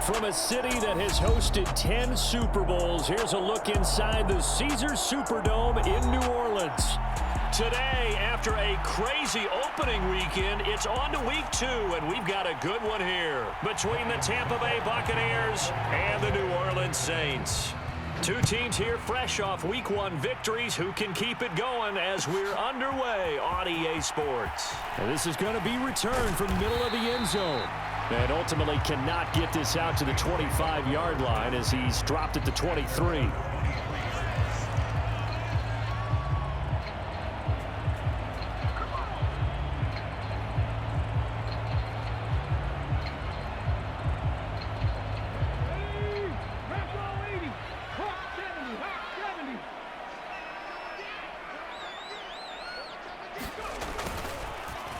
From a city that has hosted 10 Super Bowls, here's a look inside the Caesars Superdome in New Orleans. Today, after a crazy opening weekend, it's on to week 2, and we've got a good one here between the Tampa Bay Buccaneers and the New Orleans Saints. Two teams here fresh off week 1 victories who can keep it going as we're underway on EA Sports. And this is going to be returned from the middle of the end zone. And ultimately cannot get this out to the 25-yard line as he's dropped it to 23.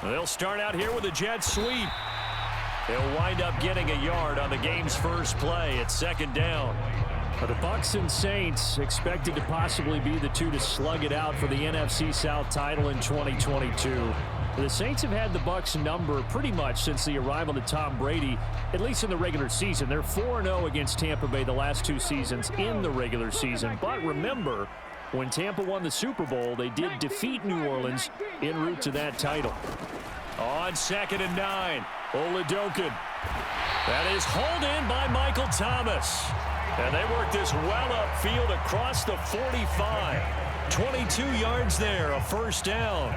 They'll start out here with a jet sweep. They'll wind up getting a yard on the game's first play. It's second down. The Bucs and Saints expected to possibly be the two to slug it out for the NFC South title in 2022. The Saints have had the Bucs number pretty much since the arrival of Tom Brady, at least in the regular season. They're 4-0 against Tampa Bay the last 2 seasons in the regular season. But remember, when Tampa won the Super Bowl, they did defeat New Orleans en route to that title. On 2nd and 9. Oladokun. That is hauled in by Michael Thomas. And they work this well upfield across the 45. 22 yards there, a first down.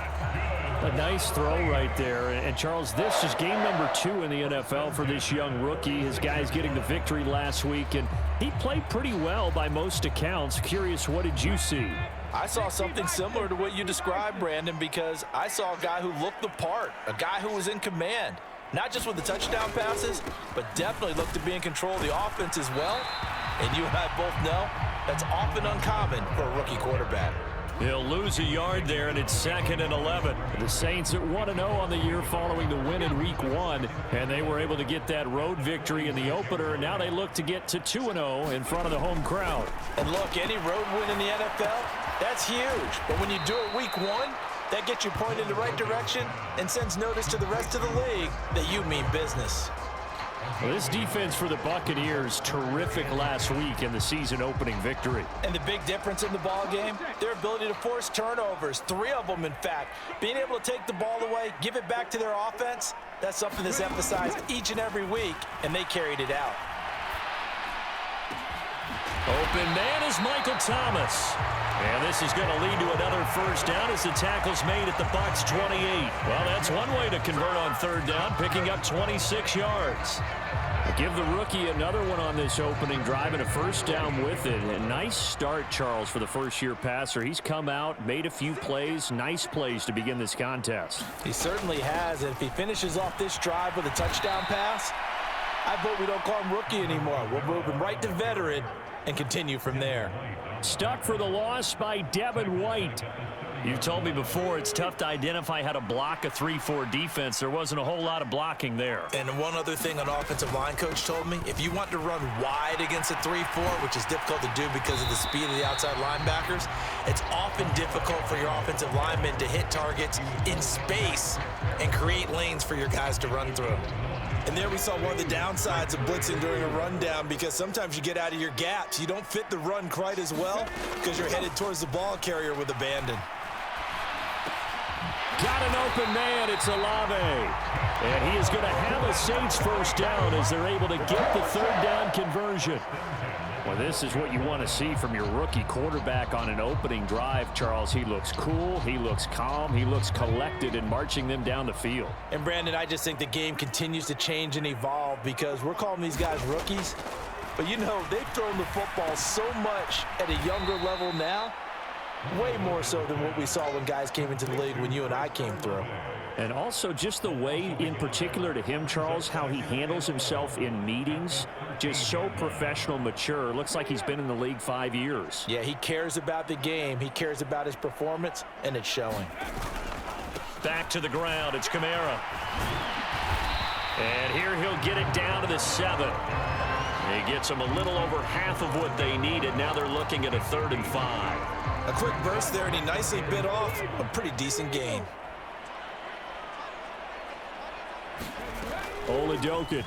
A nice throw right there. And Charles, this is game number 2 in the NFL for this young rookie. His guys getting the victory last week, and he played pretty well by most accounts. Curious, what did you see? I saw something similar to what you described, Brandon, because I saw a guy who looked the part, a guy who was in command. Not just with the touchdown passes, but definitely looked to be in control of the offense as well. And you and I both know that's often uncommon for a rookie quarterback. He'll lose a yard there, and it's 2nd and 11. The Saints at 1-0 on the year following the win in week 1, and they were able to get that road victory in the opener. Now they look to get to 2-0 in front of the home crowd. And look, any road win in the NFL, that's huge. But when you do it week 1, that gets you pointed in the right direction and sends notice to the rest of the league that you mean business. Well, this defense for the Buccaneers, terrific last week in the season-opening victory. And the big difference in the ball game, their ability to force turnovers, 3 of them, in fact. Being able to take the ball away, give it back to their offense, that's something that's emphasized each and every week, and they carried it out. Open man is Michael Thomas. And this is going to lead to another first down as the tackle's made at the Bucs 28. Well, that's one way to convert on 3rd down, picking up 26 yards. Give the rookie another one on this opening drive and a first down with it. A nice start, Charles, for the first-year passer. He's come out, made a few plays, nice plays to begin this contest. He certainly has, and if he finishes off this drive with a touchdown pass, I vote we don't call him rookie anymore. We'll move him right to veteran and continue from there. Stuck for the loss by Devin White. You've told me before it's tough to identify how to block a 3-4 defense. There wasn't a whole lot of blocking there. And one other thing an offensive line coach told me, if you want to run wide against a 3-4, which is difficult to do because of the speed of the outside linebackers, it's often difficult for your offensive linemen to hit targets in space and create lanes for your guys to run through. And there we saw one of the downsides of blitzing during a rundown, because sometimes you get out of your gaps. You don't fit the run quite as well because you're headed towards the ball carrier with abandon. Got an open man. It's Olave. And he is going to have a Saints first down as they're able to get the 3rd down conversion. Well, this is what you want to see from your rookie quarterback on an opening drive, Charles. He looks cool, he looks calm, he looks collected in marching them down the field. And, Brandon, I just think the game continues to change and evolve because we're calling these guys rookies. But, you know, they've thrown the football so much at a younger level now, way more so than what we saw when guys came into the league when you and I came through. And also just the way, in particular to him, Charles, how he handles himself in meetings, just so professional, mature. Looks like he's been in the league 5 years. Yeah, he cares about the game. He cares about his performance, and it's showing. Back to the ground. It's Kamara. And here he'll get it down to the 7. He gets them a little over half of what they needed. Now they're looking at a 3rd and 5. A quick burst there, and he nicely bit off a pretty decent gain. Oladokun.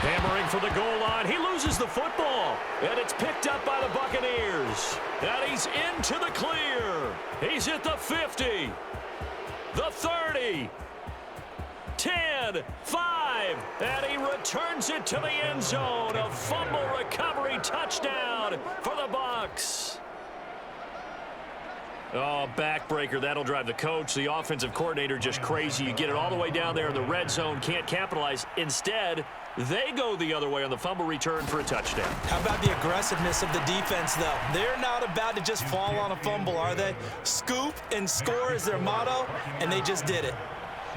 Hammering for the goal line. He loses the football. And it's picked up by the Buccaneers. And he's into the clear. He's at the 50. The 30. 10, 5, and he returns it to the end zone. A fumble recovery touchdown for the Bucs. Oh, backbreaker. That'll drive the coach, the offensive coordinator, just crazy. You get it all the way down there in the red zone, can't capitalize. Instead, they go the other way on the fumble return for a touchdown. How about the aggressiveness of the defense, though? They're not about to just fall on a fumble, are they? Scoop and score is their motto, and they just did it.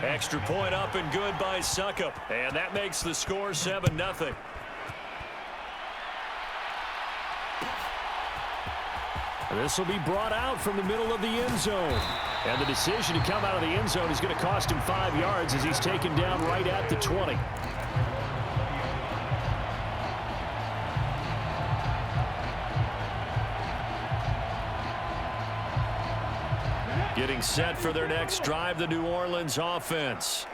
Extra point up and good by Suckup. And that makes the score 7-0. This will be brought out from the middle of the end zone. And the decision to come out of the end zone is going to cost him 5 yards as he's taken down right at the 20. Getting set for their next drive, the New Orleans offense.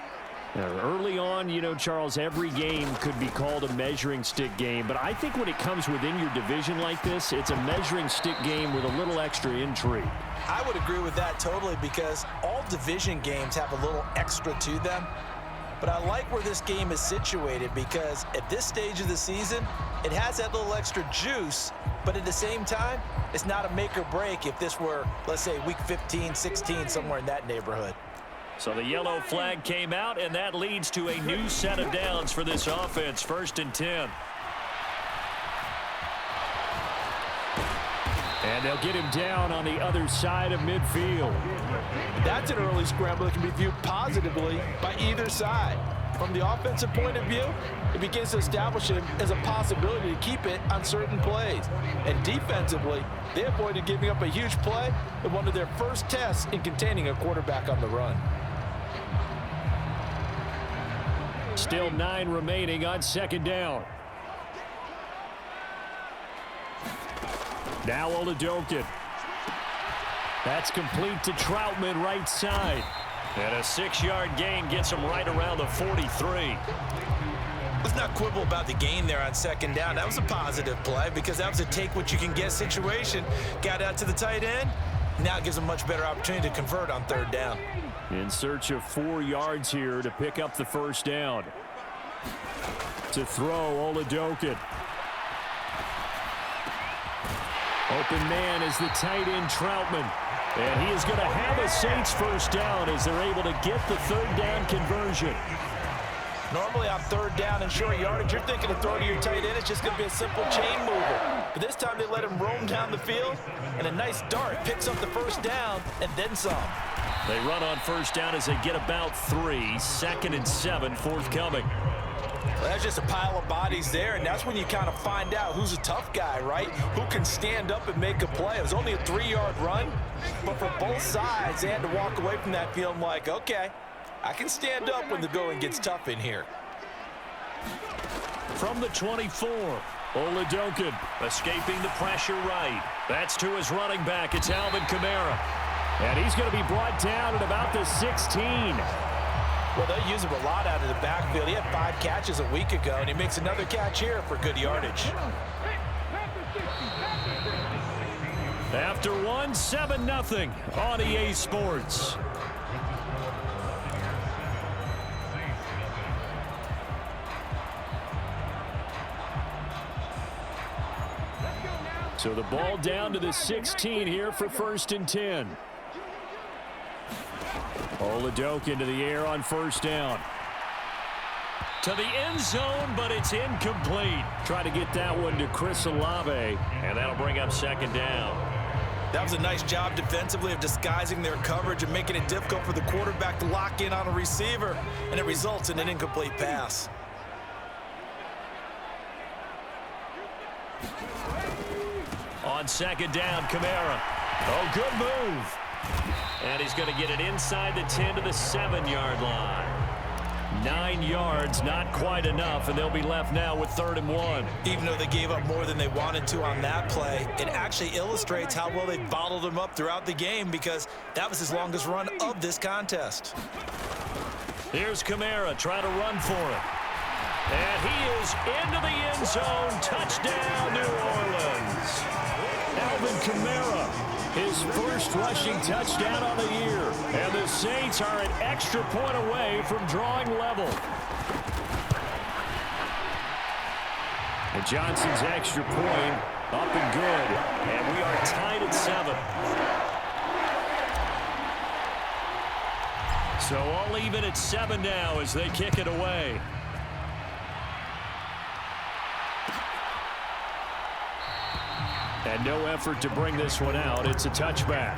Now, early on, you know, Charles, every game could be called a measuring stick game. But I think when it comes within your division like this, it's a measuring stick game with a little extra intrigue. I would agree with that totally because all division games have a little extra to them. But I like where this game is situated because at this stage of the season, it has that little extra juice, but at the same time, it's not a make or break if this were, let's say, week 15, 16, somewhere in that neighborhood. So the yellow flag came out, and that leads to a new set of downs for this offense. 1st and 10. And they'll get him down on the other side of midfield. That's an early scramble that can be viewed positively by either side. From the offensive point of view, it begins to establish him as a possibility to keep it on certain plays. And defensively, they avoided giving up a huge play in one of their first tests in containing a quarterback on the run. Still 9 remaining on 2nd down. Now Oladokin. That's complete to Troutman, right side. And a 6-yard gain gets him right around the 43. Let's not quibble about the gain there on 2nd down. That was a positive play because that was a take-what-you-can-get situation. Got out to the tight end. Now it gives a much better opportunity to convert on 3rd down. In search of 4 yards here to pick up the 1st down. To throw, Oladokin. Open man is the tight end, Troutman. And he is going to have a Saints 1st down as they're able to get the 3rd down conversion. Normally on 3rd down and short yardage, you're thinking of throwing to your tight end. It's just going to be a simple chain mover. But this time they let him roam down the field, and a nice dart picks up the 1st down and then some. They run on 1st down as they get about 3. 2nd and 7 forthcoming. Well, that's just a pile of bodies there, and that's when you kind of find out who's a tough guy, right? Who can stand up and make a play. It was only a 3-yard run, but for both sides, they had to walk away from that feeling like, okay, I can stand up when the going gets tough in here. From the 24, Oladokin escaping the pressure right. That's to his running back. It's Alvin Kamara. And he's going to be brought down at about the 16. Well, they use him a lot out of the backfield. He had 5 catches a week ago, and he makes another catch here for good yardage. After 1, 7-0 on EA Sports. So the ball down to the 16 here for 1st and 10. Oladokin to the air on 1st down. To the end zone, but it's incomplete. Try to get that one to Chris Olave, and that'll bring up 2nd down. That was a nice job defensively of disguising their coverage and making it difficult for the quarterback to lock in on a receiver, and it results in an incomplete pass. On 2nd down, Kamara. Oh, good move. And he's going to get it inside the 10 to the 7-yard line. 9 yards, not quite enough, and they'll be left now with 3rd and 1. Even though they gave up more than they wanted to on that play, it actually illustrates how well they bottled him up throughout the game because that was his longest run of this contest. Here's Kamara trying to run for it. And he is into the end zone. Touchdown, New Orleans. Alvin Kamara, his first rushing touchdown on the year. And the Saints are an extra point away from drawing level. And Johnson's extra point up and good. And we are tied at 7. So all even at 7 now as they kick it away. And no effort to bring this one out. It's a touchback.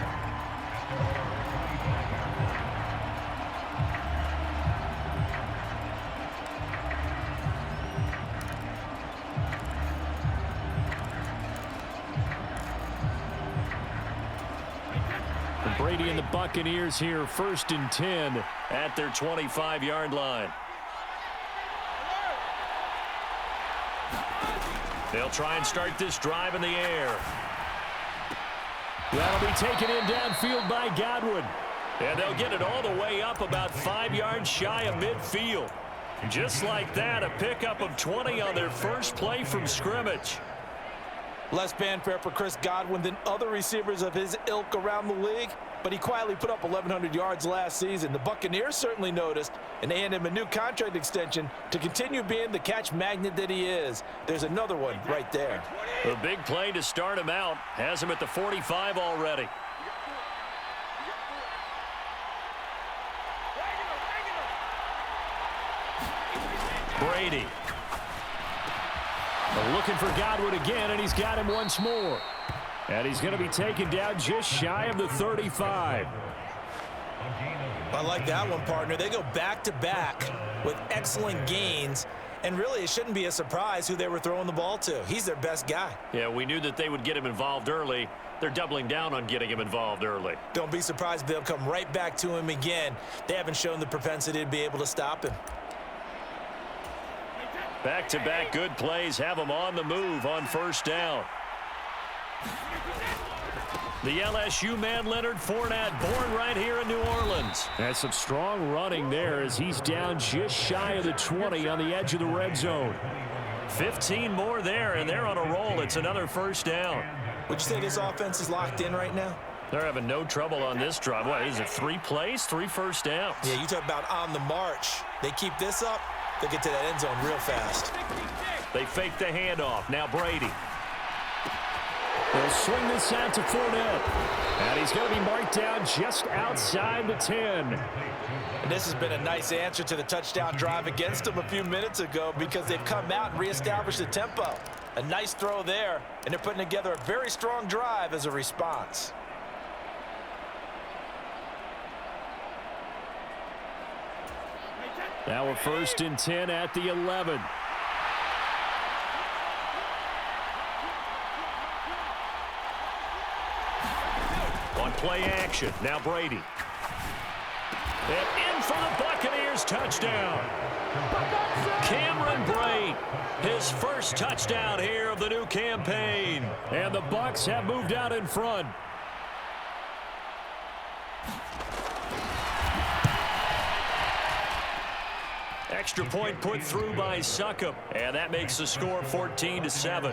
And Brady and the Buccaneers here, 1st and 10 at their 25-yard line. They'll try and start this drive in the air. That'll be taken in downfield by Godwin. And they'll get it all the way up about 5 yards shy of midfield. Just like that, a pickup of 20 on their first play from scrimmage. Less fanfare for Chris Godwin than other receivers of his ilk around the league, but he quietly put up 1,100 yards last season. The Buccaneers certainly noticed and handed him a new contract extension to continue being the catch magnet that he is. There's another one right there. A big play to start him out. Has him at the 45 already. Brady. Looking for Godwin again, and he's got him once more. And he's going to be taken down just shy of the 35. I like that one, partner. They go back-to-back with excellent gains, and really it shouldn't be a surprise who they were throwing the ball to. He's their best guy. Yeah, we knew that they would get him involved early. They're doubling down on getting him involved early. Don't be surprised if they'll come right back to him again. They haven't shown the propensity to be able to stop him. Back-to-back good plays have him on the move on 1st down. The LSU man, Leonard Fournette, born right here in New Orleans. That's some strong running there as he's down just shy of the 20 on the edge of the red zone. 15 more there, and they're on a roll. It's another 1st down. Would you say this offense is locked in right now? They're having no trouble on this drive. What is it, 3 plays, 3 first downs? Yeah, you talk about on the march. They keep this up, they'll get to that end zone real fast. They fake the handoff. Now Brady. They'll swing this out to Fournette. And he's going to be marked down just outside the 10. And this has been a nice answer to the touchdown drive against them a few minutes ago because they've come out and reestablished the tempo. A nice throw there, and they're putting together a very strong drive as a response. Now a 1st and 10 at the 11. On play action, now Brady. And in for the Buccaneers, touchdown. Cameron Brate, his first touchdown here of the new campaign. And the Bucs have moved out in front. Extra point put through by Succop, and that makes the score 14-7.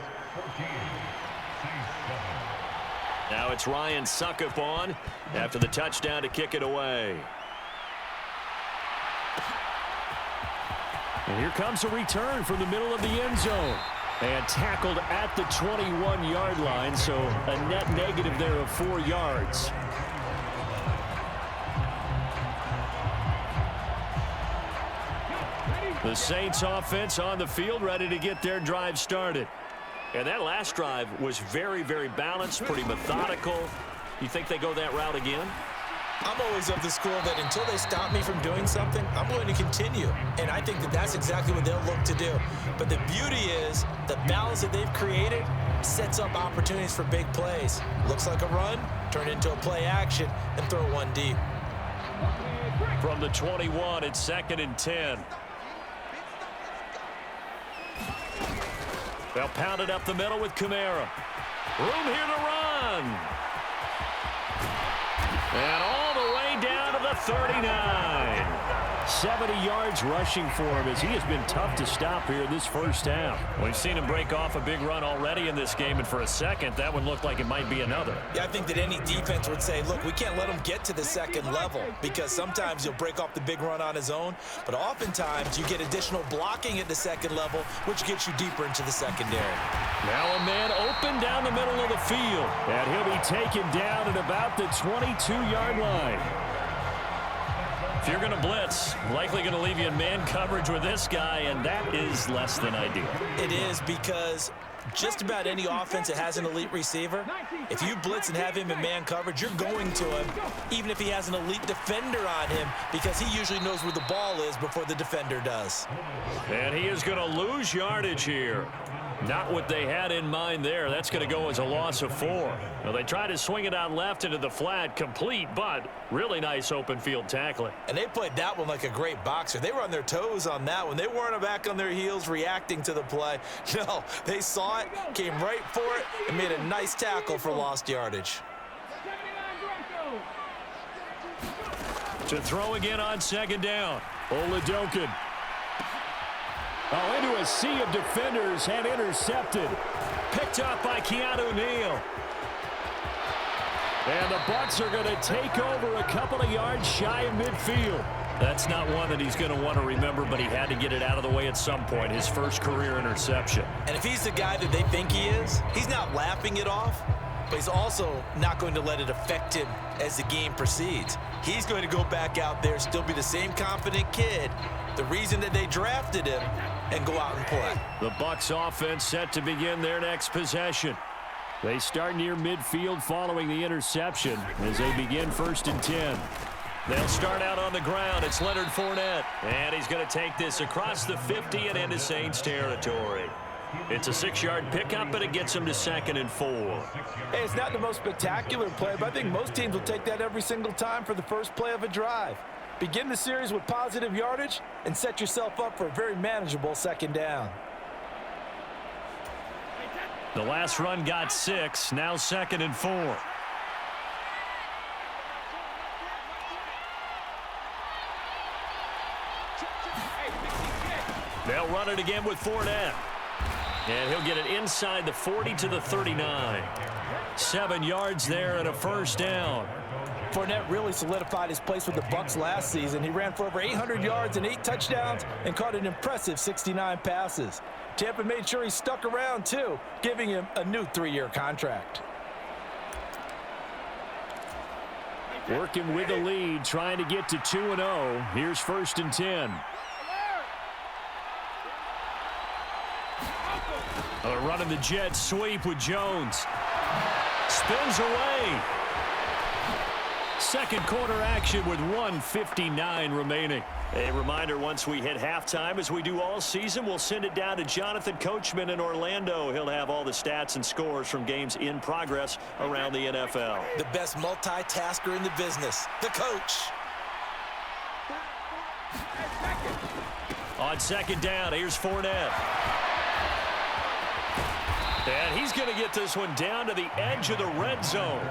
Now it's Ryan Succop on after the touchdown to kick it away. And here comes a return from the middle of the end zone. And tackled at the 21-yard line, so a net negative there of 4 yards. The Saints offense on the field, ready to get their drive started. And that last drive was very, very balanced, pretty methodical. You think they go that route again? I'm always of the school that until they stop me from doing something, I'm going to continue. And I think that that's exactly what they'll look to do. But the beauty is the balance that they've created sets up opportunities for big plays. Looks like a run, turn it into a play action, and throw one deep. From the 21, it's 2nd and 10. They'll pound it up the middle with Kamara. Room here to run. And all the way down to the 39. 70 yards rushing for him as he has been tough to stop here in this first half. We've seen him break off a big run already in this game, and for a second, that one looked like it might be another. Yeah, I think that any defense would say, look, we can't let him get to the second level because sometimes he'll break off the big run on his own, but oftentimes you get additional blocking at the second level, which gets you deeper into the secondary. Now a man open down the middle of the field, and he'll be taken down at about the 22-yard line. If you're going to blitz, likely going to leave you in man coverage with this guy, and that is less than ideal. It is, because just about any offense that has an elite receiver, if you blitz and have him in man coverage, you're going to him, even if he has an elite defender on him, because he usually knows where the ball is before the defender does. And he is going to lose yardage here. Not what they had in mind there. That's going to go as a loss of 4. Well, they tried to swing it out left into the flat, complete, but really nice open field tackling. And they played that one like a great boxer. They were on their toes on that one. They weren't back on their heels reacting to the play. No, they saw it, came right for it, and made a nice tackle for lost yardage. To throw again on second down. Oladokin. Oh, into a sea of defenders and intercepted. Picked up by Keanu Neal. And the Bucs are going to take over a couple of yards shy of midfield. That's not one that he's going to want to remember, but he had to get it out of the way at some point. His first career interception. And if he's the guy that they think he is, he's not laughing it off, but he's also not going to let it affect him as the game proceeds. He's going to go back out there, still be the same confident kid, the reason that they drafted him, and go out and play. The Bucs offense set to begin their next possession. They start near midfield following the interception as they begin 1st and 10. They'll start out on the ground. It's Leonard Fournette, and he's going to take this across the 50 and into Saints territory. It's a 6-yard pickup, but it gets him to 2nd and 4. Hey, it's not the most spectacular play, but I think most teams will take that every single time for the first play of a drive. Begin the series with positive yardage and set yourself up for a very manageable 2nd down. The last run got 6, now 2nd and 4. They'll run it again with Fournette. And he'll get it inside the 40 to the 39. 7 yards there and a 1st down. Fournette really solidified his place with the Bucs last season. He ran for over 800 yards and 8 touchdowns and caught an impressive 69 passes. Tampa made sure he stuck around, too, giving him a new 3-year contract. Working with the lead, trying to get to 2-0. Here's 1st and 10. They're running the jet sweep with Jones. Spins away. Second quarter action with 1:59 remaining. A reminder, once we hit halftime, as we do all season, we'll send it down to Jonathan Coachman in Orlando. He'll have all the stats and scores from games in progress around the NFL. The best multitasker in the business, the coach. On 2nd down, here's Fournette. And he's going to get this one down to the edge of the red zone.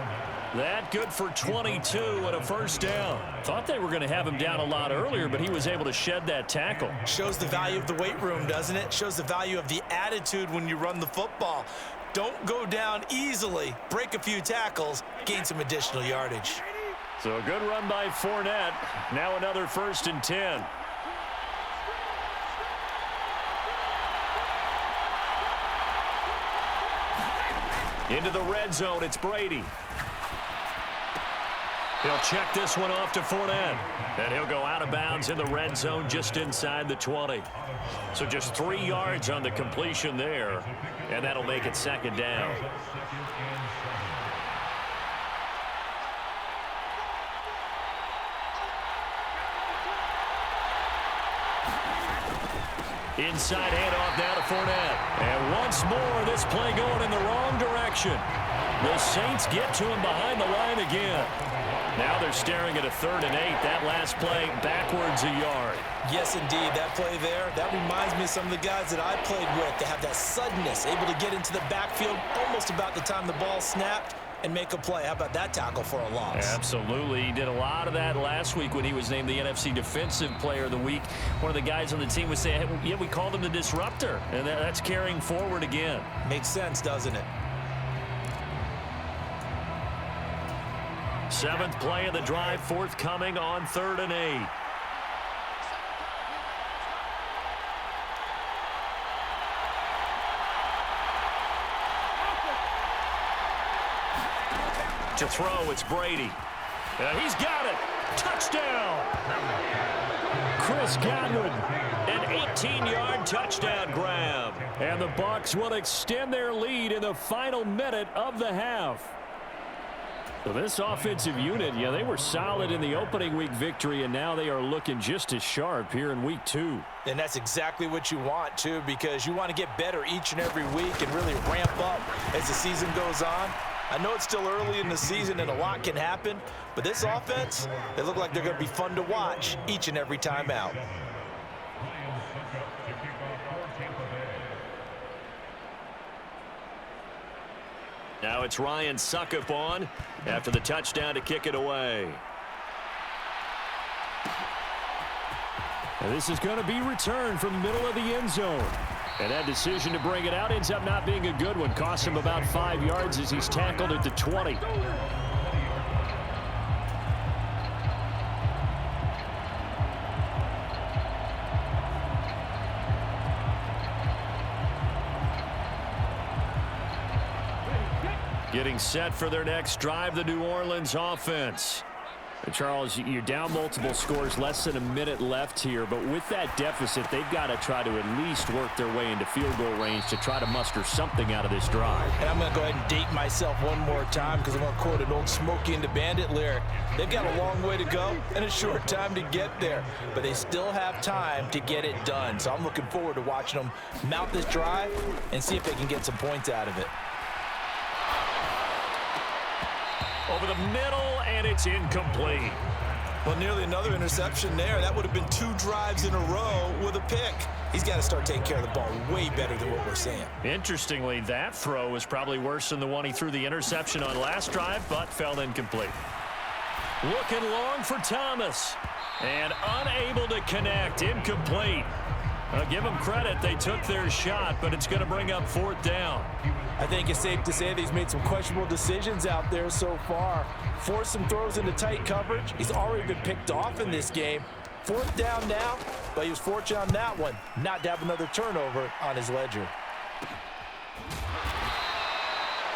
That good for 22 and a 1st down. Thought they were going to have him down a lot earlier, but he was able to shed that tackle. Shows the value of the weight room, doesn't it? Shows the value of the attitude when you run the football. Don't go down easily. Break a few tackles. Gain some additional yardage. So a good run by Fournette. Now another 1st and 10. Into the red zone, it's Brady. He'll check this one off to Fournette. And he'll go out of bounds in the red zone just inside the 20. So just 3 yards on the completion there. And that'll make it 2nd down. Inside handoff now to Fournette. And once more, this play going in the wrong direction. The Saints get to him behind the line again. Now they're staring at a 3rd and 8. That last play backwards a yard. Yes, indeed. That play there, that reminds me of some of the guys that I played with. They have that suddenness, able to get into the backfield almost about the time the ball snapped. and make a play. How about that tackle for a loss? Absolutely. He did a lot of that last week when he was named the NFC Defensive Player of the Week. One of the guys on the team was saying, hey, yeah, we called him the disruptor, and that's carrying forward again. Makes sense, doesn't it? 7th play of the drive, forthcoming on 3rd and 8. To throw, it's Brady. He's got it. Touchdown. Chris Godwin, an 18-yard touchdown grab. And the Bucs will extend their lead in the final minute of the half. So this offensive unit, yeah, they were solid in the opening week victory, and now they are looking just as sharp here in week 2. And that's exactly what you want, too, because you want to get better each and every week and really ramp up as the season goes on. I know it's still early in the season and a lot can happen, but this offense, they look like they're going to be fun to watch each and every time out. Now it's Ryan Suckup on after the touchdown to kick it away. And this is going to be returned from the middle of the end zone. And that decision to bring it out ends up not being a good one. Costs him about 5 yards as he's tackled at the 20. Getting set for their next drive, the New Orleans offense. Charles, you're down multiple scores, less than a minute left here, but with that deficit, they've got to try to at least work their way into field goal range to try to muster something out of this drive. And I'm going to go ahead and date myself one more time because I'm going to quote an old Smokey and the Bandit lyric. They've got a long way to go and a short time to get there, but they still have time to get it done. So I'm looking forward to watching them mount this drive and see if they can get some points out of it. Over the middle, and it's incomplete. Well, nearly another interception there. That would have been 2 drives in a row with a pick. He's got to start taking care of the ball way better than what we're seeing. Interestingly, that throw was probably worse than the one he threw the interception on last drive, but fell incomplete. Looking long for Thomas, and unable to connect, incomplete. Give them credit, they took their shot, but it's going to bring up 4th down. I think it's safe to say that he's made some questionable decisions out there so far. Forced some throws into tight coverage. He's already been picked off in this game. 4th down now, but he was fortunate on that one not to have another turnover on his ledger.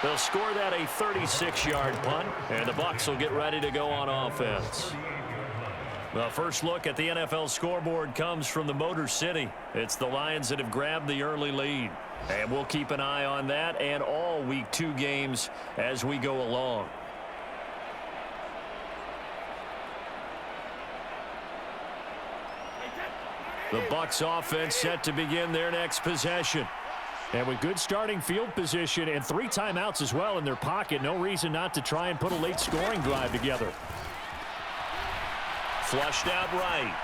They'll score that a 36-yard punt, and the Bucs will get ready to go on offense. The first look at the NFL scoreboard comes from the Motor City. It's the Lions that have grabbed the early lead. And we'll keep an eye on that and all Week 2 games as we go along. The Bucs offense set to begin their next possession. And with good starting field position and 3 timeouts as well in their pocket, no reason not to try and put a late scoring drive together. Flushed out right.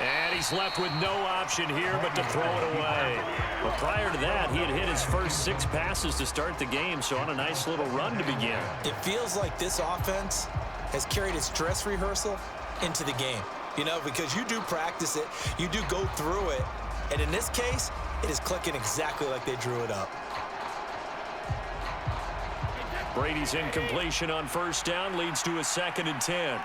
And he's left with no option here but to throw it away. But prior to that, he had hit his first 6 passes to start the game, so on a nice little run to begin. It feels like this offense has carried its dress rehearsal into the game. You know, because you do practice it, you do go through it, and in this case, it is clicking exactly like they drew it up. Brady's incompletion on 1st down leads to a 2nd and 10.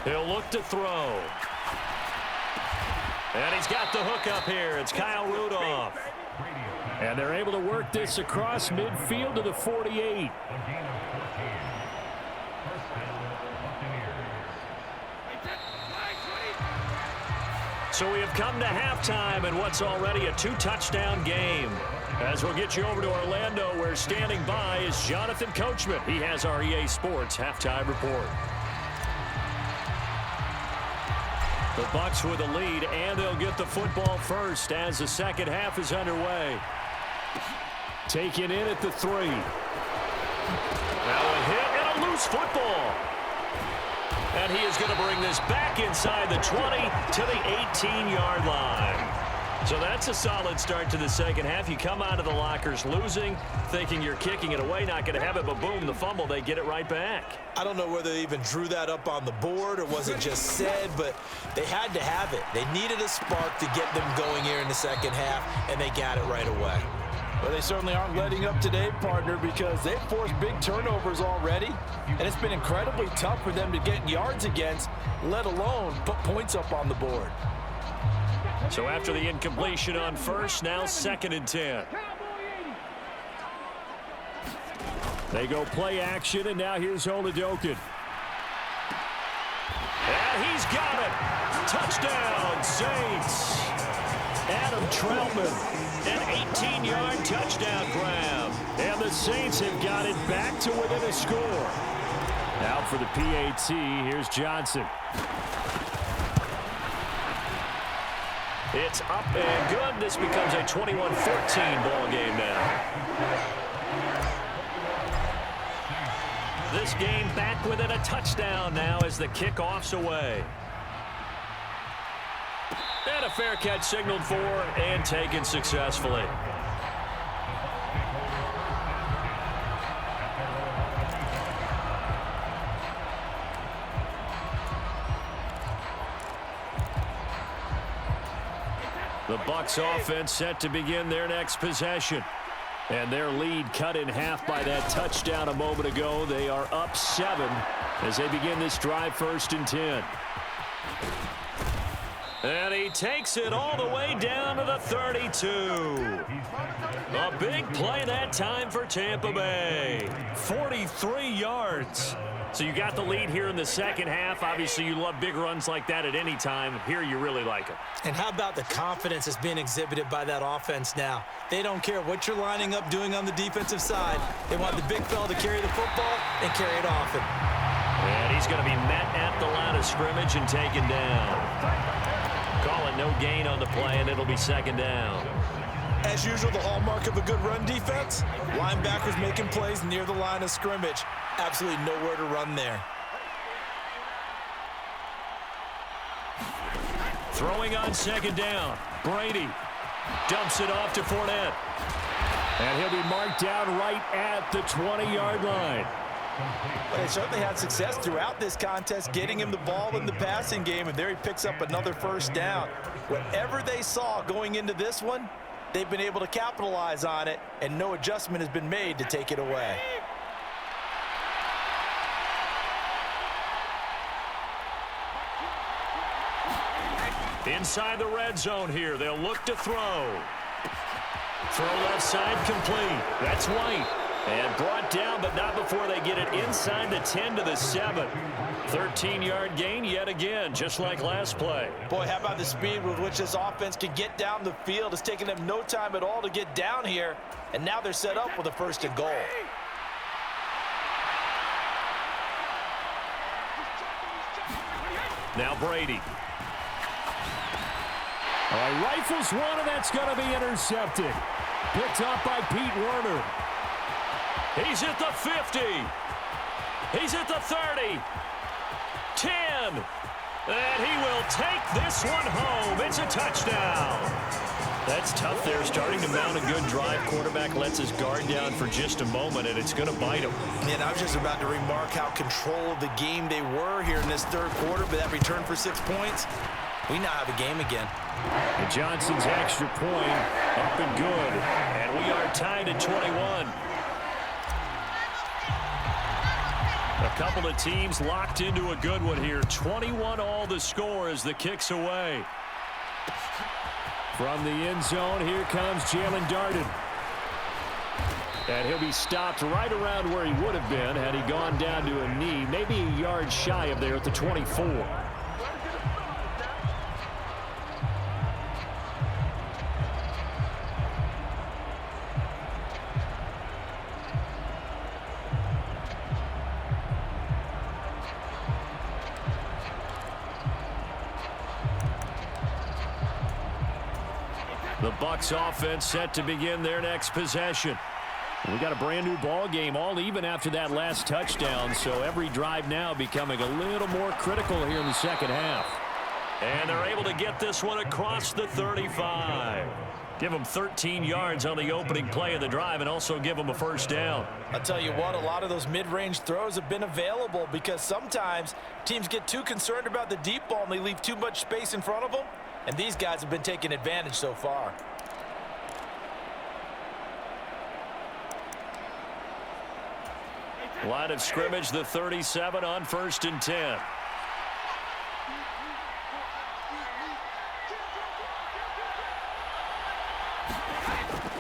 He'll look to throw. And he's got the hook up here. It's Kyle Rudolph. And they're able to work this across midfield to the 48. So we have come to halftime in what's already a 2-touchdown game. As we'll get you over to Orlando, where standing by is Jonathan Coachman. He has our EA Sports halftime report. The Bucs with a lead, and they'll get the football first as the second half is underway. Taken in at the 3. Now a hit and a loose football. And he is going to bring this back inside the 20 to the 18-yard line. So that's a solid start to the second half. You come out of the lockers losing, thinking you're kicking it away, not going to have it, but boom, the fumble, they get it right back. I don't know whether they even drew that up on the board or was it just said, but they had to have it. They needed a spark to get them going here in the second half, and they got it right away. Well, they certainly aren't letting up today, partner, because they've forced big turnovers already, and it's been incredibly tough for them to get yards against, let alone put points up on the board. So after the incompletion on first, now 2nd and 10. They go play action, and now here's Oladokin. And he's got it. Touchdown, Saints. Adam Troutman, an 18-yard touchdown grab. And the Saints have got it back to within a score. Out for the PAT, here's Johnson. It's up and good. This becomes a 21-14 ball game now. This game back within a touchdown now as the kickoff's away. And a fair catch signaled for and taken successfully. The Bucs offense set to begin their next possession. And their lead cut in half by that touchdown a moment ago. They are up 7 as they begin this drive 1st and 10. And he takes it all the way down to the 32. A big play that time for Tampa Bay. 43 yards. So you got the lead here in the second half. Obviously, you love big runs like that at any time. Here, you really like it. And how about the confidence that's being exhibited by that offense now? They don't care what you're lining up doing on the defensive side. They want the big fella to carry the football and carry it often. And he's going to be met at the line of scrimmage and taken down. Call it no gain on the play, and it'll be 2nd down. As usual, the hallmark of a good run defense, linebackers making plays near the line of scrimmage. Absolutely nowhere to run there. Throwing on 2nd down. Brady dumps it off to Fournette. And he'll be marked down right at the 20-yard line. But they certainly had success throughout this contest, getting him the ball in the passing game, and there he picks up another 1st down. Whatever they saw going into this one, they've been able to capitalize on it, and no adjustment has been made to take it away. Inside the red zone here, they'll look to throw. Throw left side complete. That's White. And brought down, but not before they get it inside the 10 to the 7. 13-yard gain yet again, just like last play. Boy, how about the speed with which this offense can get down the field? It's taken them no time at all to get down here, and now they're set up with a 1st and goal. Now Brady. Rifles one, and that's going to be intercepted. Picked up by Pete Werner. He's at the 50. He's at the 30. 10. And he will take this one home. It's a touchdown. That's tough there, starting to mount a good drive. Quarterback lets his guard down for just a moment, and it's going to bite him. And I was just about to remark how control of the game they were here in this 3rd quarter, but that return for 6 points, we now have a game again. And Johnson's extra point up and good. And we are tied at 21. A couple of teams locked into a good one here. 21 all the score as the kick's away. From the end zone, here comes Jalen Darden. And he'll be stopped right around where he would have been had he gone down to a knee, maybe a yard shy of there at the 24. The Bucs offense set to begin their next possession. We got a brand new ball game, all even after that last touchdown, so every drive now becoming a little more critical here in the second half. And they're able to get this one across the 35. Give them 13 yards on the opening play of the drive and also give them a first down. I'll tell you what, a lot of those mid-range throws have been available because sometimes teams get too concerned about the deep ball and they leave too much space in front of them, and these guys have been taking advantage so far. Line of scrimmage, the 37 on 1st and 10.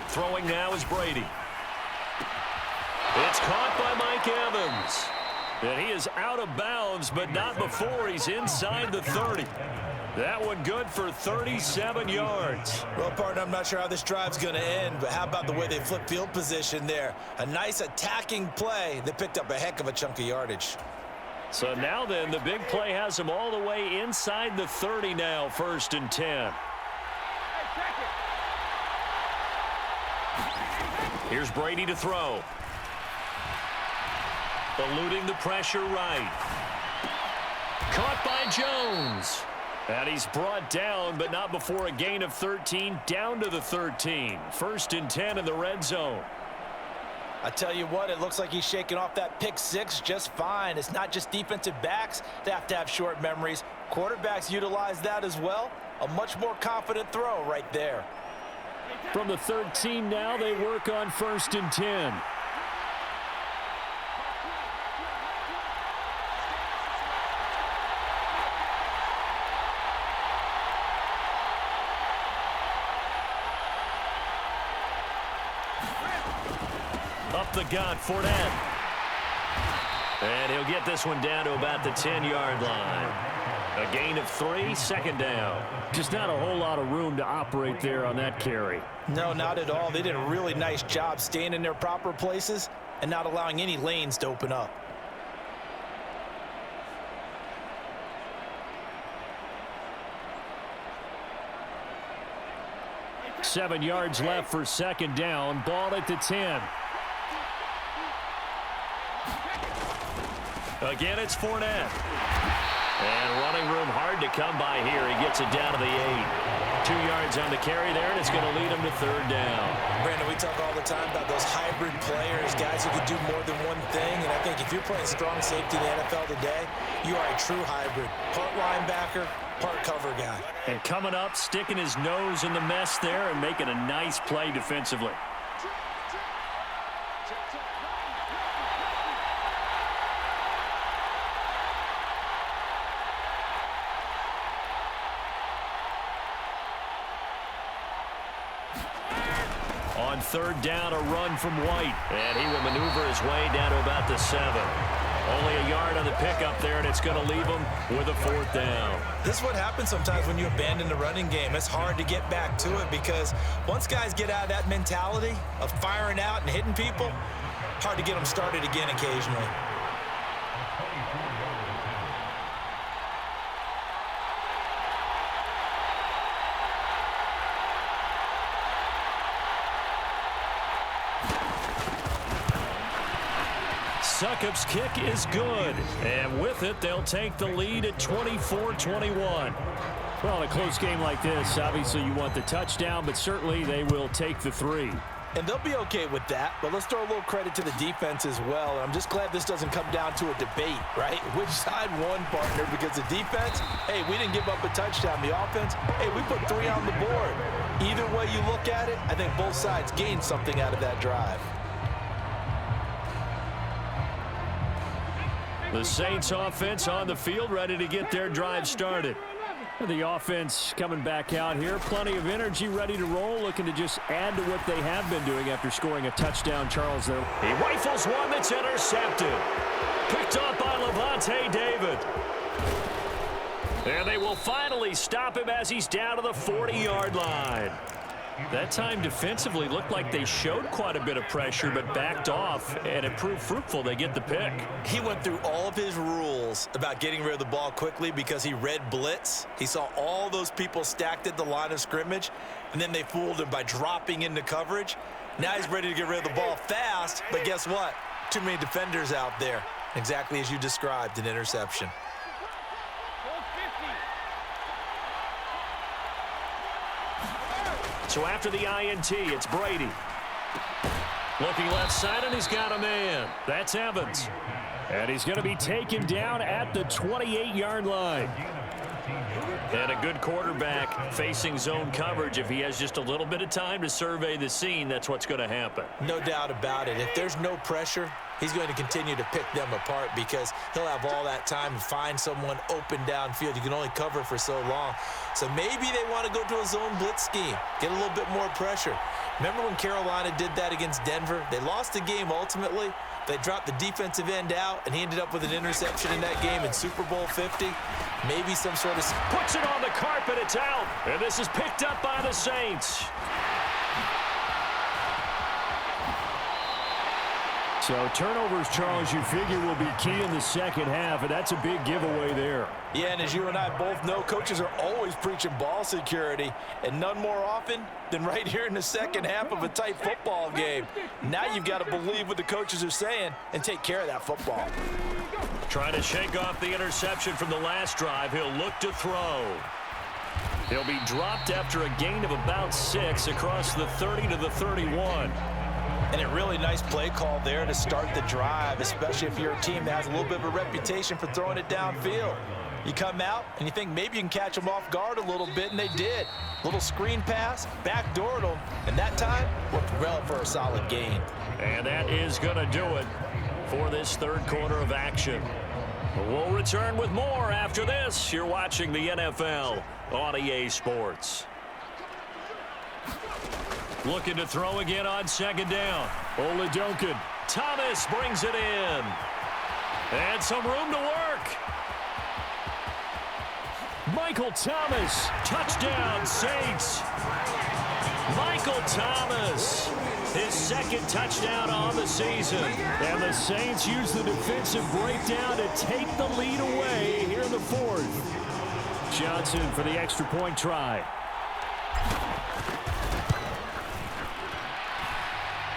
Throwing now is Brady. It's caught by Mike Evans. And he is out of bounds, but not before he's inside the 30. That one good for 37 yards. Well, partner, I'm not sure how this drive's going to end, but how about the way they flip field position there? A nice attacking play that picked up a heck of a chunk of yardage. So now then, the big play has him all the way inside the 30 now, 1st and 10. Here's Brady to throw. Eluding the pressure right. Caught by Jones. And he's brought down, but not before a gain of 13, down to the 13. 1st and 10 in the red zone. I tell you what, it looks like he's shaking off that pick six just fine. It's not just defensive backs that have short memories. Quarterbacks utilize that as well. A much more confident throw right there. From the 13 now, they work on 1st and 10. Up the gut, Fournette. And he'll get this one down to about the 10-yard line. A gain of 3, 2nd down. Just not a whole lot of room to operate there on that carry. No, not at all. They did a really nice job staying in their proper places and not allowing any lanes to open up. Seven yards left for 2nd down. Ball at the 10. Again, it's Fournette. And running room hard to come by here. He gets it down to the 8. 2 yards on the carry there, and it's going to lead him to 3rd down. Brandon, we talk all the time about those hybrid players, guys who can do more than one thing. And I think if you're playing strong safety in the NFL today, you are a true hybrid. Part linebacker, part cover guy. And coming up, sticking his nose in the mess there and making a nice play defensively. On 3rd down, a run from White. And he will maneuver his way down to about the 7. Only a yard on the pickup there, and it's going to leave him with a 4th down. This is what happens sometimes when you abandon the running game. It's hard to get back to it because once guys get out of that mentality of firing out and hitting people, hard to get them started again occasionally. Succop's kick is good, and with it, they'll take the lead at 24-21. Well, in a close game like this, obviously you want the touchdown, but certainly they will take the 3. And they'll be okay with that, but let's throw a little credit to the defense as well. And I'm just glad this doesn't come down to a debate, right? Which side won, partner? Because the defense, hey, we didn't give up a touchdown. The offense, hey, we put 3 on the board. Either way you look at it, I think both sides gained something out of that drive. The Saints offense on the field, ready to get their drive started. The offense coming back out here. Plenty of energy, ready to roll, looking to just add to what they have been doing after scoring a touchdown, Charles. There. He rifles one that's intercepted. Picked up by Levante David. And they will finally stop him as he's down to the 40-yard line. That time defensively looked like they showed quite a bit of pressure but backed off, and it proved fruitful. They get the pick. He went through all of his rules about getting rid of the ball quickly because he read blitz. He saw all those people stacked at the line of scrimmage, and then they fooled him by dropping into coverage. Now he's ready to get rid of the ball fast, but guess what? Too many defenders out there. Exactly as you described, an interception. So after the INT, it's Brady. Looking left side, and he's got a man. That's Evans. And he's going to be taken down at the 28-yard line. And a good quarterback facing zone coverage. If he has just a little bit of time to survey the scene, that's what's going to happen. No doubt about it. If there's no pressure, he's going to continue to pick them apart because he'll have all that time to find someone open downfield. You can only cover for so long. So maybe they want to go to a zone blitz scheme, get a little bit more pressure. Remember when Carolina did that against Denver? They lost the game ultimately. They dropped the defensive end out, and he ended up with an interception in that game in Super Bowl 50. Maybe some sort of... Puts it on the carpet, it's out. And this is picked up by the Saints. So turnovers, Charles, you figure will be key in the second half, and that's a big giveaway there. Yeah, and as you and I both know, coaches are always preaching ball security, and none more often than right here in the second half of a tight football game. Now you've got to believe what the coaches are saying and take care of that football. Trying to shake off the interception from the last drive. He'll look to throw. He'll be dropped after a gain of about 6 across the 30 to the 31. And a really nice play call there to start the drive, especially if you're a team that has a little bit of a reputation for throwing it downfield. You come out and you think maybe you can catch them off guard a little bit, and they did. Little screen pass, backdoored them, and that time worked well for a solid gain. And that is going to do it for this third quarter of action. We'll return with more after this. You're watching the NFL on EA Sports. Looking to throw again on second down. Oladokun. Thomas brings it in. And some room to work. Michael Thomas. Touchdown, Saints. Michael Thomas. His second touchdown on the season. And the Saints use the defensive breakdown to take the lead away here in the fourth. Johnson for the extra point try.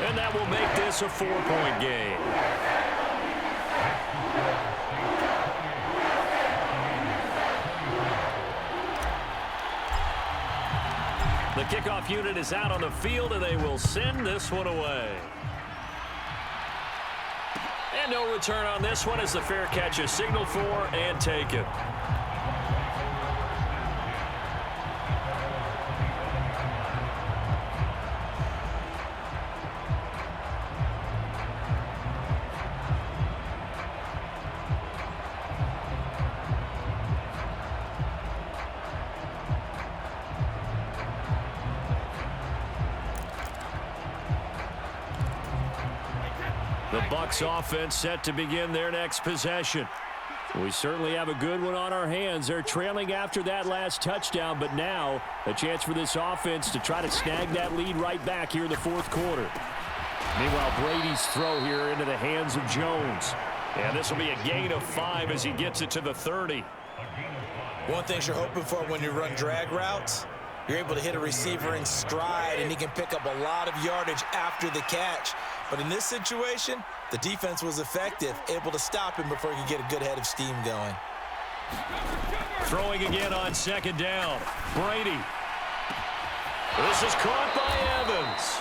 And that will make this a 4-point game. The kickoff unit is out on the field, and they will send this one away. And no return on this one as the fair catch is signaled for and taken. The Bucs offense set to begin their next possession. We certainly have a good one on our hands. They're trailing after that last touchdown, but now a chance for this offense to try to snag that lead right back here in the fourth quarter. Meanwhile, Brady's throw here into the hands of Jones. And this will be a gain of 5 as he gets it to the 30. One thing you're hoping for when you run drag routes, you're able to hit a receiver in stride, and he can pick up a lot of yardage after the catch. But in this situation, the defense was effective, able to stop him before he could get a good head of steam going. Throwing again on second down. Brady. This is caught by Evans.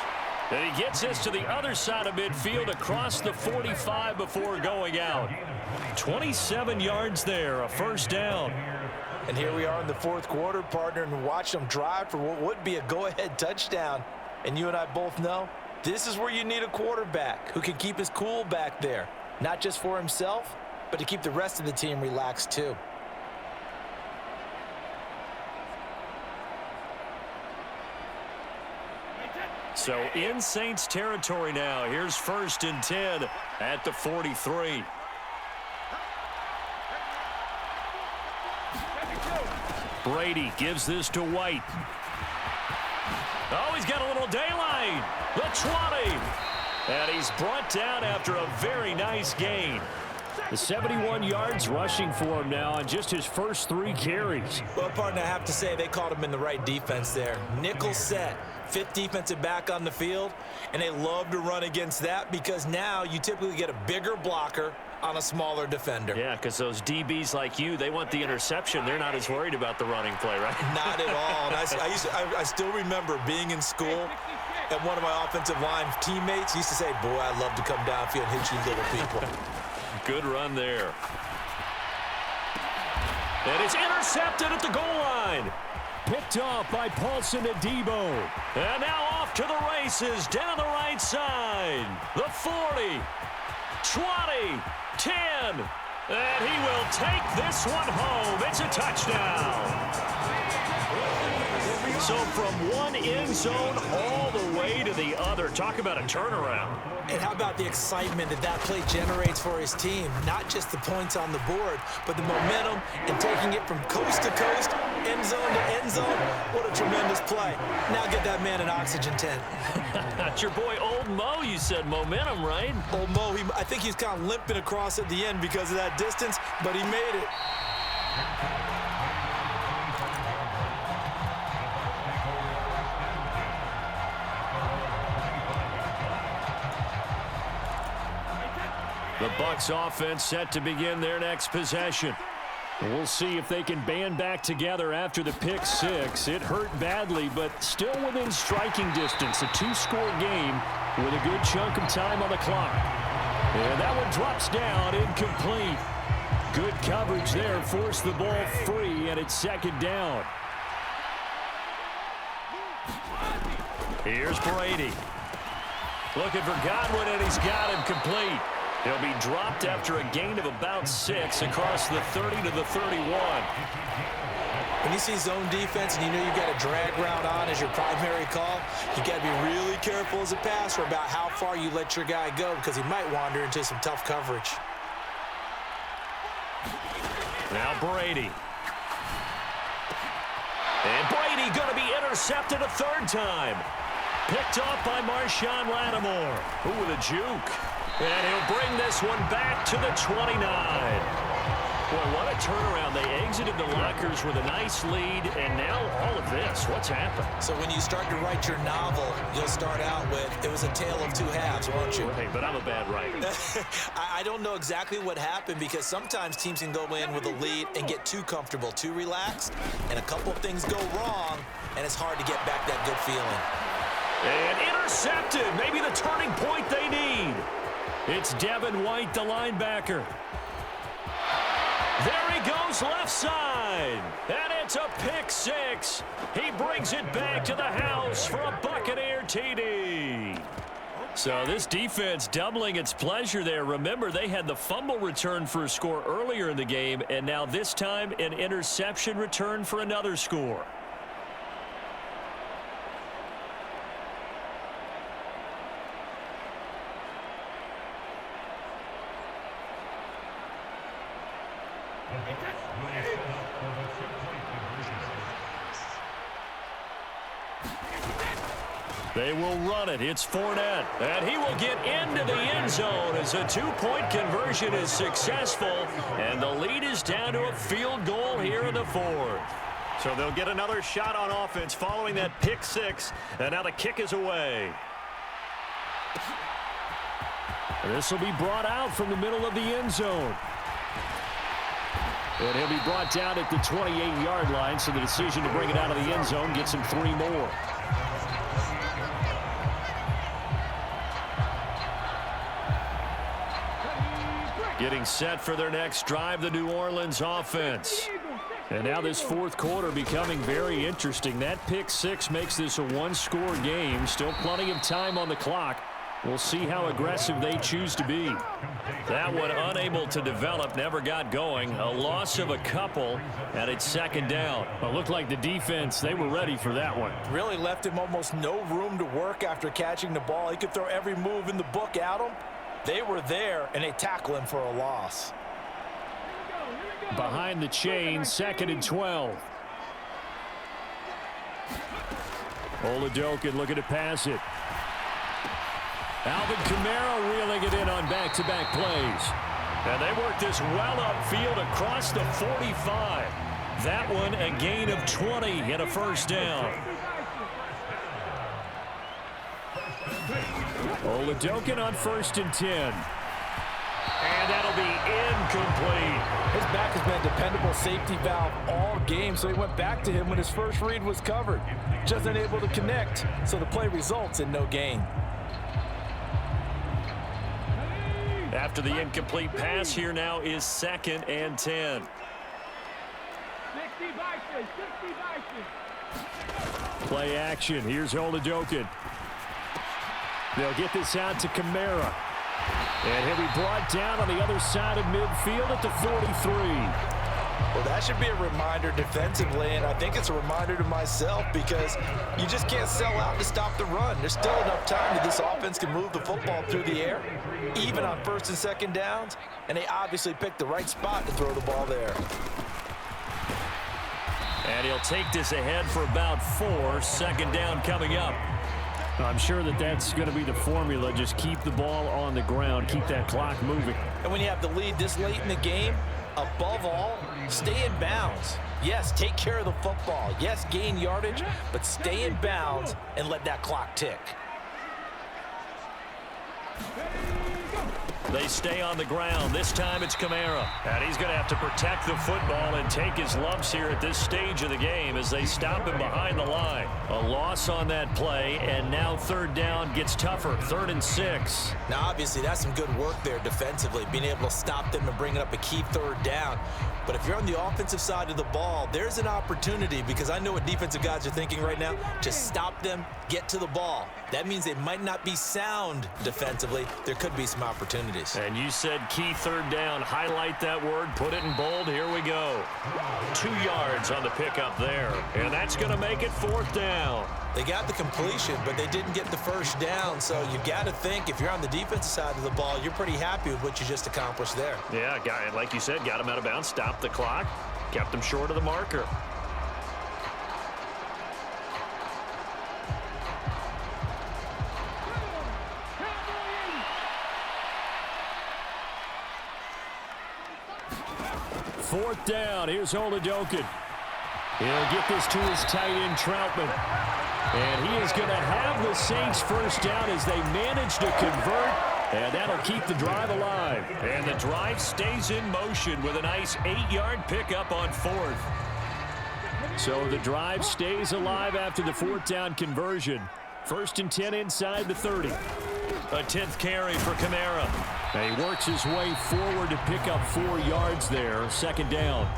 And he gets this to the other side of midfield across the 45 before going out. 27 yards there, a first down. And here we are in the fourth quarter, partner, and watch them drive for what would be a go-ahead touchdown. And you and I both know this is where you need a quarterback who can keep his cool back there, not just for himself, but to keep the rest of the team relaxed too. So in Saints territory now. Here's 1st and 10 at the 43. Brady gives this to White. Oh, he's got a little daylight. The 20. And he's brought down after a very nice gain. The 71 yards rushing for him now on just his first 3 carries. Well, partner, I have to say they called him in the right defense there. Nickel set. fifth defensive back on the field, and they love to run against that because now you typically get a bigger blocker on a smaller defender. Yeah, because those DBs like you, they want the interception. They're not as worried about the running play, right? Not at all. And I still remember being in school, and one of my offensive line teammates used to say, boy, I love to come downfield and hit you little people. Good run there. And it's intercepted at the goal line. Picked off by Paulson Adebo. And now off to the races down the right side. The 40, 20, 10. And he will take this one home. It's a touchdown. So from one end zone all the way to the other. Talk about a turnaround. And how about the excitement that play generates for his team? Not just the points on the board, but the momentum and taking it from coast to coast, end zone to end zone. What a tremendous play. Now get that man an oxygen tent. That's your boy Old Mo. You said momentum, right? Old Mo, I think he's kind of limping across at the end because of that distance, but he made it. The Bucs offense set to begin their next possession. We'll see if they can band back together after the pick six. It hurt badly, but still within striking distance. A two-score game with a good chunk of time on the clock. And that one drops down, incomplete. Good coverage there, forced the ball free, and it's second down. Here's Brady. Looking for Godwin, and he's got him complete. He'll be dropped after a gain of about 6 across the 30 to the 31. When you see zone defense and you know you've got a drag route on as your primary call, you got to be really careful as a passer about how far you let your guy go because he might wander into some tough coverage. Now Brady. And Brady going to be intercepted a third time. Picked off by Marshawn Lattimore. Ooh, with a juke. And he'll bring this one back to the 29. Boy, what a turnaround. They exited the lockers with a nice lead, and now all of this. What's happened? So when you start to write your novel, you'll start out with, it was a tale of two halves, won't you? Hey, but I'm a bad writer. I don't know exactly what happened because sometimes teams can go in with a lead and get too comfortable, too relaxed, and a couple of things go wrong, and it's hard to get back that good feeling. And intercepted. Maybe the turning point they need. It's Devin White, the linebacker. There he goes left side. And it's a pick six. He brings it back to the house for a Buccaneer TD. So this defense doubling its pleasure there. Remember, they had the fumble return for a score earlier in the game, and now this time an interception return for another score. They will run it. It's Fournette. And he will get into the end zone as a two-point conversion is successful. And the lead is down to a field goal here in the fourth. So they'll get another shot on offense following that pick six. And now the kick is away. This will be brought out from the middle of the end zone. And he'll be brought down at the 28-yard line, so the decision to bring it out of the end zone gets him 3 more. Getting set for their next drive, the New Orleans offense. And now this fourth quarter becoming very interesting. That pick six makes this a one-score game. Still plenty of time on the clock. We'll see how aggressive they choose to be. That one unable to develop, never got going. A loss of a couple, and it's second down. Well, it looked like the defense, they were ready for that one. Really left him almost no room to work after catching the ball. He could throw every move in the book at him. They were there, and they tackle him for a loss. Behind the chain, 2nd and 12. Oladokin looking to pass it. Alvin Kamara reeling it in on back-to-back plays. And they work this well upfield across the 45. That one a gain of 20 and a first down. Oladokin on 1st and 10. And that'll be incomplete. His back has been a dependable safety valve all game, so he went back to him when his first read was covered. Just unable to connect, so the play results in no gain. After the incomplete pass, here now is 2nd and 10. Play action. Here's Oladokin. They'll get this out to Kamara. And he'll be brought down on the other side of midfield at the 43. Well, that should be a reminder defensively, and I think it's a reminder to myself because you just can't sell out to stop the run. There's still enough time that this offense can move the football through the air, even on 1st and 2nd downs, and they obviously picked the right spot to throw the ball there. And he'll take this ahead for about 4. 2nd down coming up. I'm sure that that's going to be the formula. Just keep the ball on the ground. Keep that clock moving. And when you have the lead this late in the game, above all, stay in bounds. Yes, take care of the football. Yes, gain yardage, but stay in bounds and let that clock tick. They stay on the ground. This time it's Kamara. And he's going to have to protect the football and take his lumps here at this stage of the game as they stop him behind the line. A loss on that play, and now 3rd down gets tougher. 3rd and 6. Now, obviously, that's some good work there defensively, being able to stop them and bringing up a key 3rd down. But if you're on the offensive side of the ball, there's an opportunity because I know what defensive guys are thinking right now. Just stop them, get to the ball. That means they might not be sound defensively. There could be some opportunities. And you said key 3rd down. Highlight that word. Put it in bold. Here we go. 2 yards on the pickup there. And that's going to make it 4th down. They got the completion, but they didn't get the 1st down. So you got to think if you're on the defensive side of the ball, you're pretty happy with what you just accomplished there. Yeah, like you said, got him out of bounds, stopped the clock, kept him short of the marker. Fourth down. Here's Oladokin. He'll get this to his tight end, Troutman. And he is going to have the Saints 1st down as they manage to convert. And that'll keep the drive alive. And the drive stays in motion with a nice 8-yard pickup on 4th. So the drive stays alive after the 4th down conversion. 1st and 10 inside the 30. A 10th carry for Kamara. And he works his way forward to pick up 4 yards there. 2nd down.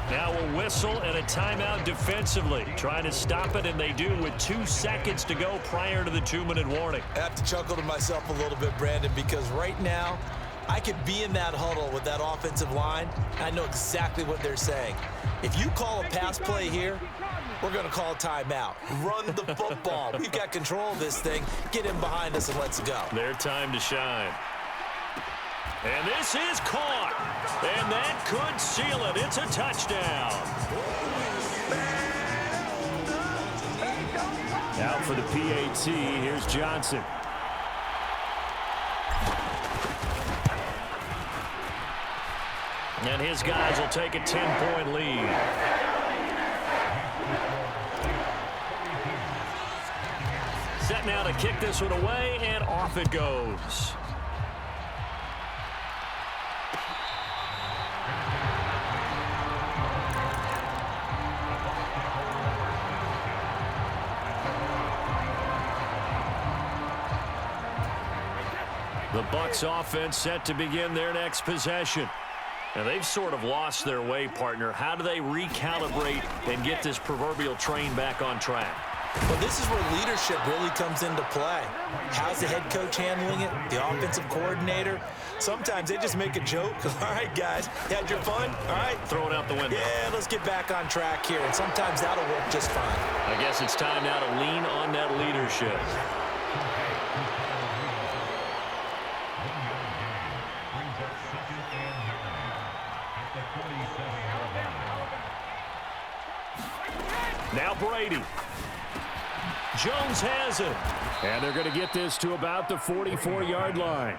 Now a whistle and a timeout defensively. Trying to stop it, and they do with 2 seconds to go prior to the 2-minute warning. I have to chuckle to myself a little bit, Brandon, because right now I could be in that huddle with that offensive line, and I know exactly what they're saying. If you call a pass play here, we're going to call a timeout. Run the football. We've got control of this thing. Get in behind us and let's go. Their time to shine. And this is caught. And that could seal it. It's a touchdown. Out for the PAT. Here's Johnson. And his guys will take a 10-point lead. Set now to kick this one away, and off it goes. The Bucs offense set to begin their next possession. Now, they've sort of lost their way, partner. How do they recalibrate and get this proverbial train back on track? Well, this is where leadership really comes into play. How's the head coach handling it? The offensive coordinator? Sometimes they just make a joke. All right, guys, you had your fun? All right. Throw it out the window. Yeah, let's get back on track here. And sometimes that'll work just fine. I guess it's time now to lean on that leadership. Now Brady. Jones has it. And they're going to get this to about the 44-yard line.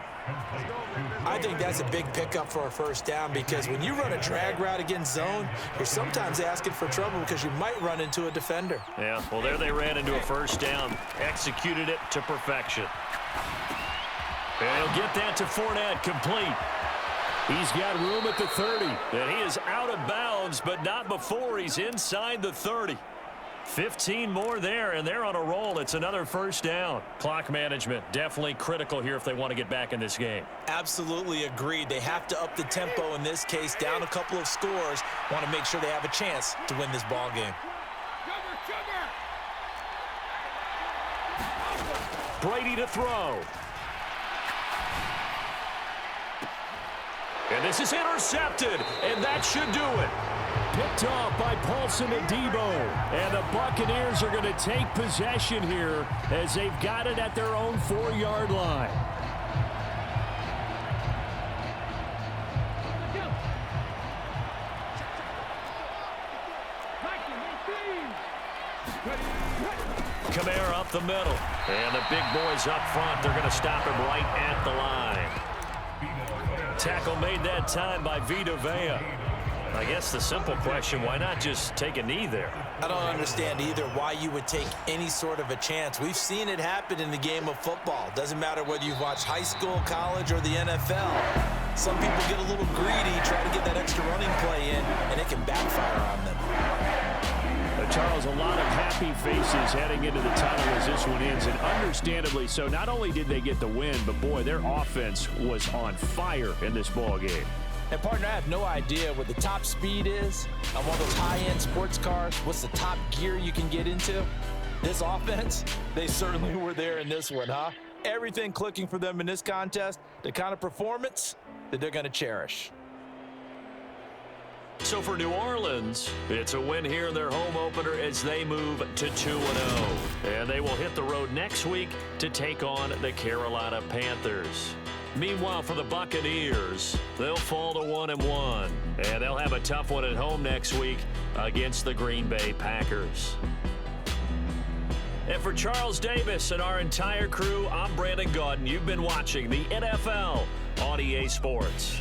I think that's a big pickup for a 1st down because when you run a drag route against zone, you're sometimes asking for trouble because you might run into a defender. Yeah, well, there they ran into a 1st down. Executed it to perfection. And he'll get that to Fournette, complete. He's got room at the 30. And he is out of bounds, but not before he's inside the 30. 15 more there, and they're on a roll. It's another first down. Clock management definitely critical here if they want to get back in this game. Absolutely agreed. They have to up the tempo in this case, down a couple of scores. Want to make sure they have a chance to win this ball game. Brady to throw. And this is intercepted, and that should do it. Picked off by Paulson and Debo. And the Buccaneers are going to take possession here as they've got it at their own 4-yard line. Kamara up the middle. And the big boys up front, they're going to stop him right at the line. Tackle made that time by Vita Vea. I guess the simple question, why not just take a knee there? I don't understand either why you would take any sort of a chance. We've seen it happen in the game of football. Doesn't matter whether you've watched high school, college, or the NFL. Some people get a little greedy, try to get that extra running play in, and it can backfire on them. Charles, a lot of happy faces heading into the tunnel as this one ends, and understandably so. Not only did they get the win, but boy, their offense was on fire in this ball game. And, partner, I have no idea what the top speed is on one of those high-end sports cars. What's the top gear you can get into? This offense, they certainly were there in this one, huh? Everything clicking for them in this contest, the kind of performance that they're going to cherish. So for New Orleans, it's a win here in their home opener as they move to 2-0. And they will hit the road next week to take on the Carolina Panthers. Meanwhile, for the Buccaneers, they'll fall to 1-1. And they'll have a tough one at home next week against the Green Bay Packers. And for Charles Davis and our entire crew, I'm Brandon Gaudin. You've been watching the NFL on EA Sports.